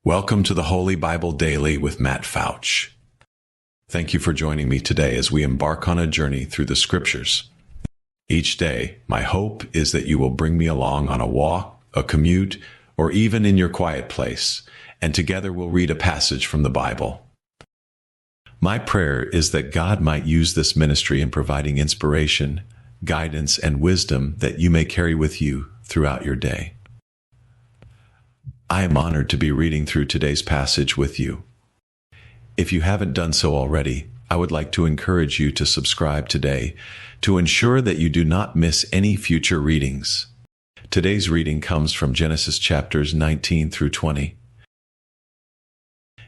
Welcome to the Holy Bible Daily with Matt Fouch. Thank you for joining me today as we embark on a journey through the Scriptures. Each day, my hope is that you will bring me along on a walk, a commute, or even in your quiet place, and together we'll read a passage from the Bible. My prayer is that God might use this ministry in providing inspiration, guidance, and wisdom that you may carry with you throughout your day. I am honored to be reading through today's passage with you. If you haven't done so already, I would like to encourage you to subscribe today to ensure that you do not miss any future readings. Today's reading comes from Genesis chapters 19 through 20.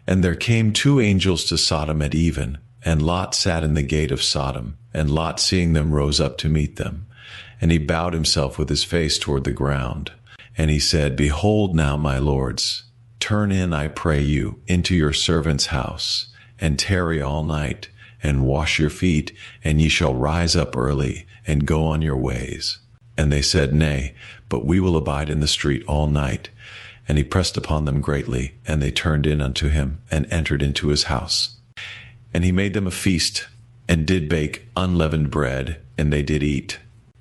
And there came two angels to Sodom at even, and Lot sat in the gate of Sodom. And Lot, seeing them, rose up to meet them. And he bowed himself with his face toward the ground. And he said, Behold now, my lords, turn in, I pray you, into your servant's house, and tarry all night, and wash your feet, and ye shall rise up early, and go on your ways. And they said, Nay, but we will abide in the street all night. And he pressed upon them greatly, and they turned in unto him, and entered into his house. And he made them a feast, and did bake unleavened bread, and they did eat.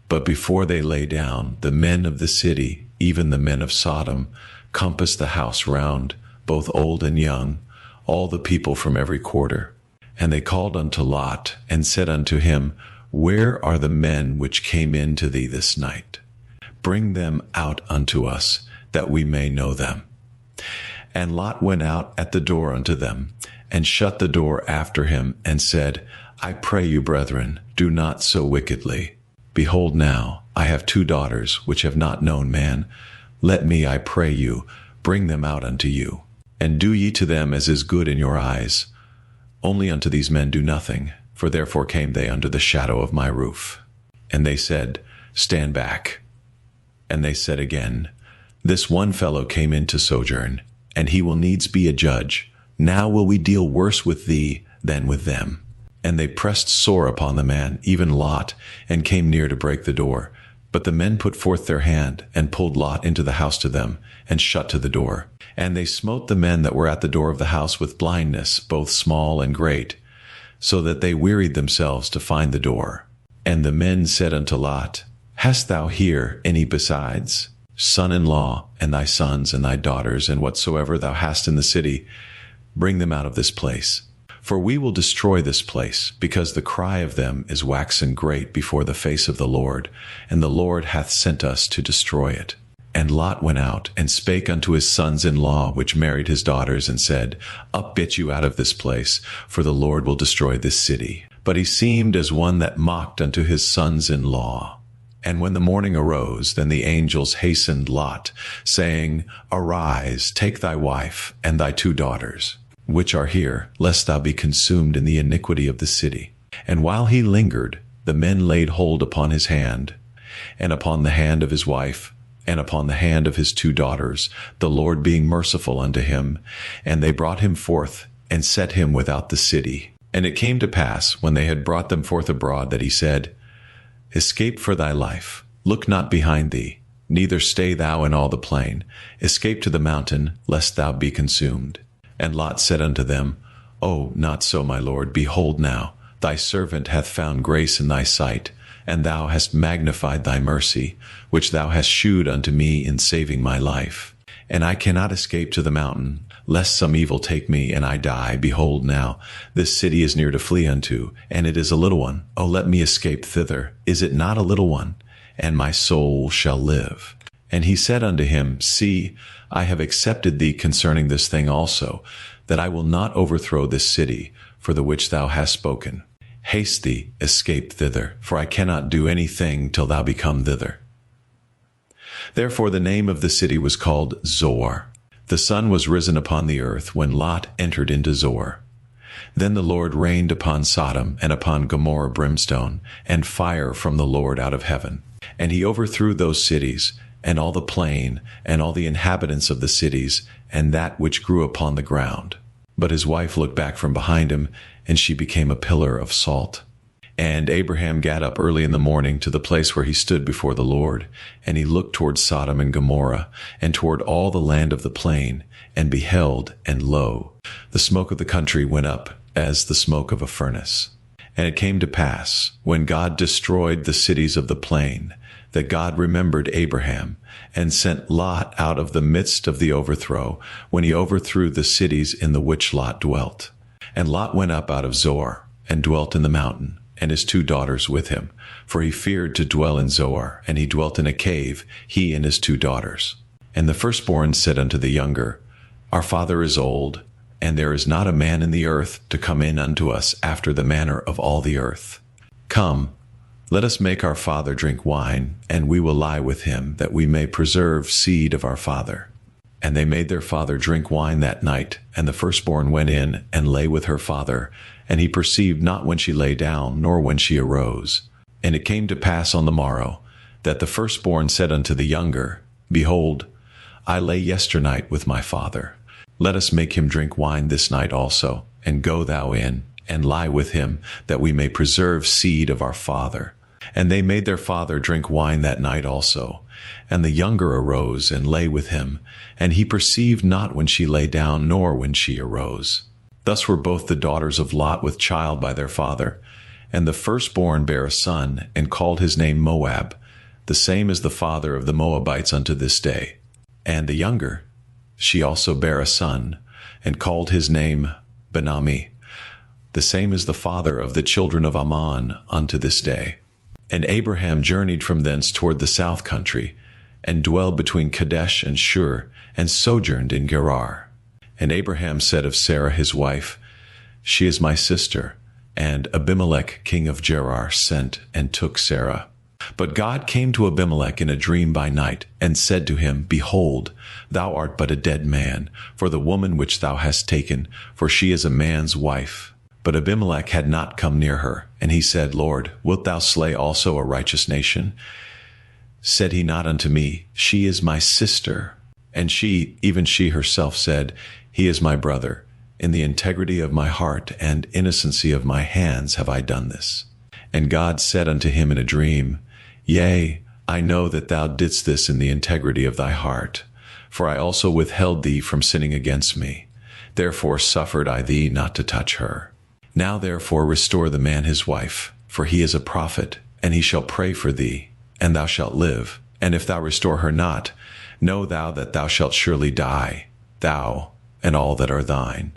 But before they lay down, the men of the city, even the men of Sodom, compassed the house round, both old and young, all the people from every quarter. And they called unto Lot, and said unto him, Where are the men which came in to thee this night? Bring them out unto us, that we may know them. And Lot went out at the door unto them, and shut the door after him, and said, I pray you, brethren, do not so wickedly. Behold now, I have two daughters, which have not known man. Let me, I pray you, bring them out unto you. And do ye to them as is good in your eyes. Only unto these men do nothing, for therefore came they under the shadow of my roof. And they said, Stand back. And they said again, This one fellow came in to sojourn, and he will needs be a judge. Now will we deal worse with thee than with them. And they pressed sore upon the man, even Lot, and came near to break the door. But the men put forth their hand, and pulled Lot into the house to them, and shut to the door. And they smote the men that were at the door of the house with blindness, both small and great, so that they wearied themselves to find the door. And the men said unto Lot, Hast thou here any besides, son-in-law, and thy sons, and thy daughters, and whatsoever thou hast in the city? Bring them out of this place. For we will destroy this place, because the cry of them is waxen great before the face of the Lord, and the Lord hath sent us to destroy it. And Lot went out, and spake unto his sons-in-law, which married his daughters, and said, Up get you out of this place, for the Lord will destroy this city. But he seemed as one that mocked unto his sons-in-law. And when the morning arose, then the angels hastened Lot, saying, Arise, take thy wife, and thy two daughters, which are here, lest thou be consumed in the iniquity of the city. And while he lingered, the men laid hold upon his hand, and upon the hand of his wife, and upon the hand of his two daughters, the Lord being merciful unto him. And they brought him forth, and set him without the city. And it came to pass, when they had brought them forth abroad, that he said, Escape for thy life, look not behind thee, neither stay thou in all the plain. Escape to the mountain, lest thou be consumed. And Lot said unto them, O, not so, my lord. Behold now, thy servant hath found grace in thy sight, and thou hast magnified thy mercy, which thou hast shewed unto me in saving my life. And I cannot escape to the mountain, lest some evil take me, and I die. Behold now, this city is near to flee unto, and it is a little one. O let me escape thither. Is it not a little one? And my soul shall live. And he said unto him, See, I have accepted thee concerning this thing also, that I will not overthrow this city, for the which thou hast spoken. Haste thee, escape thither, for I cannot do any thing till thou become thither. Therefore the name of the city was called Zoar. The sun was risen upon the earth when Lot entered into Zoar. Then the Lord rained upon Sodom and upon Gomorrah brimstone, and fire from the Lord out of heaven. And he overthrew those cities, and all the plain, and all the inhabitants of the cities, and that which grew upon the ground. But his wife looked back from behind him, and she became a pillar of salt. And Abraham got up early in the morning to the place where he stood before the Lord, and he looked toward Sodom and Gomorrah, and toward all the land of the plain, and beheld, and lo, the smoke of the country went up as the smoke of a furnace. And it came to pass, when God destroyed the cities of the plain, that God remembered Abraham, and sent Lot out of the midst of the overthrow, when he overthrew the cities in the which Lot dwelt. And Lot went up out of Zoar, and dwelt in the mountain, and his 2 daughters with him, for he feared to dwell in Zoar, and he dwelt in a cave, he and his 2 daughters. And the firstborn said unto the younger, Our father is old, and there is not a man in the earth to come in unto us after the manner of all the earth. Come, let us make our father drink wine, and we will lie with him, that we may preserve seed of our father. And they made their father drink wine that night, and the firstborn went in and lay with her father, and he perceived not when she lay down, nor when she arose. And it came to pass on the morrow, that the firstborn said unto the younger, Behold, I lay yesternight with my father. Let us make him drink wine this night also, and go thou in, and lie with him, that we may preserve seed of our father. And they made their father drink wine that night also. And the younger arose and lay with him, and he perceived not when she lay down, nor when she arose. Thus were both the daughters of Lot with child by their father. And the firstborn bare a son, and called his name Moab. The same is the father of the Moabites unto this day. And the younger, she also bare a son, and called his name Benami. The same is the father of the children of Ammon unto this day. And Abraham journeyed from thence toward the south country, and dwelled between Kadesh and Shur, and sojourned in Gerar. And Abraham said of Sarah his wife, She is my sister. And Abimelech king of Gerar sent and took Sarah. But God came to Abimelech in a dream by night, and said to him, Behold, thou art but a dead man, for the woman which thou hast taken, for she is a man's wife. But Abimelech had not come near her. And he said, Lord, wilt thou slay also a righteous nation? Said he not unto me, She is my sister? And she, even she herself, said, He is my brother. In the integrity of my heart and innocency of my hands have I done this. And God said unto him in a dream, Yea, I know that thou didst this in the integrity of thy heart, for I also withheld thee from sinning against me. Therefore suffered I thee not to touch her. Now therefore restore the man his wife, for he is a prophet, and he shall pray for thee, and thou shalt live. And if thou restore her not, know thou that thou shalt surely die, thou and all that are thine.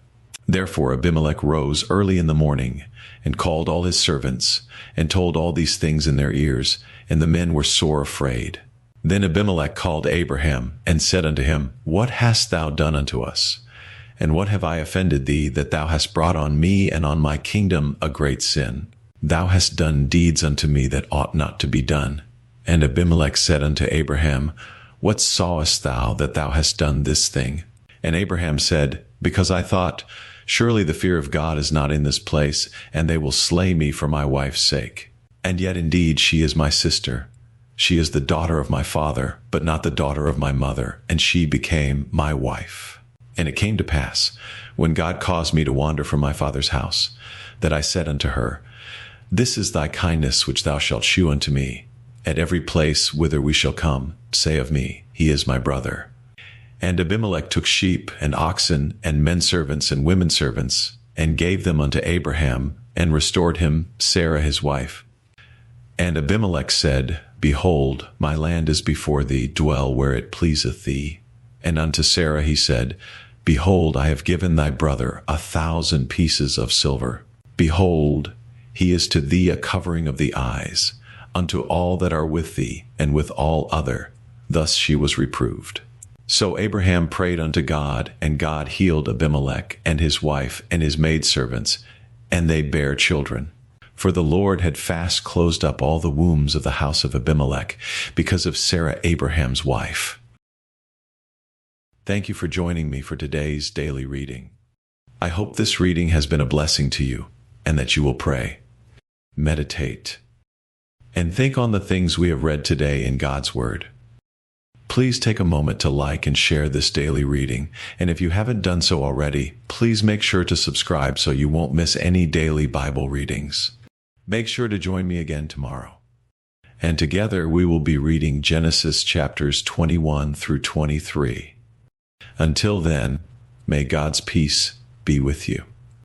Therefore Abimelech rose early in the morning, and called all his servants, and told all these things in their ears, and the men were sore afraid. Then Abimelech called Abraham, and said unto him, What hast thou done unto us? And what have I offended thee, that thou hast brought on me and on my kingdom a great sin? Thou hast done deeds unto me that ought not to be done. And Abimelech said unto Abraham, What sawest thou that thou hast done this thing? And Abraham said, Because I thought, Surely the fear of God is not in this place, and they will slay me for my wife's sake. And yet indeed she is my sister. She is the daughter of my father, but not the daughter of my mother, and she became my wife. And it came to pass, when God caused me to wander from my father's house, that I said unto her, This is thy kindness which thou shalt shew unto me. At every place whither we shall come, say of me, He is my brother. And Abimelech took sheep and oxen and men servants and women servants, and gave them unto Abraham, and restored him Sarah his wife. And Abimelech said, Behold, my land is before thee, dwell where it pleaseth thee. And unto Sarah he said, Behold, I have given thy brother 1,000 pieces of silver. Behold, he is to thee a covering of the eyes, unto all that are with thee, and with all other. Thus she was reproved. So Abraham prayed unto God, and God healed Abimelech, and his wife, and his maidservants, and they bare children. For the Lord had fast closed up all the wombs of the house of Abimelech, because of Sarah Abraham's wife. Thank you for joining me for today's daily reading. I hope this reading has been a blessing to you, and that you will pray, meditate, and think on the things we have read today in God's Word. Please take a moment to like and share this daily reading, and if you haven't done so already, please make sure to subscribe so you won't miss any daily Bible readings. Make sure to join me again tomorrow. And together we will be reading Genesis chapters 21 through 23. Until then, may God's peace be with you.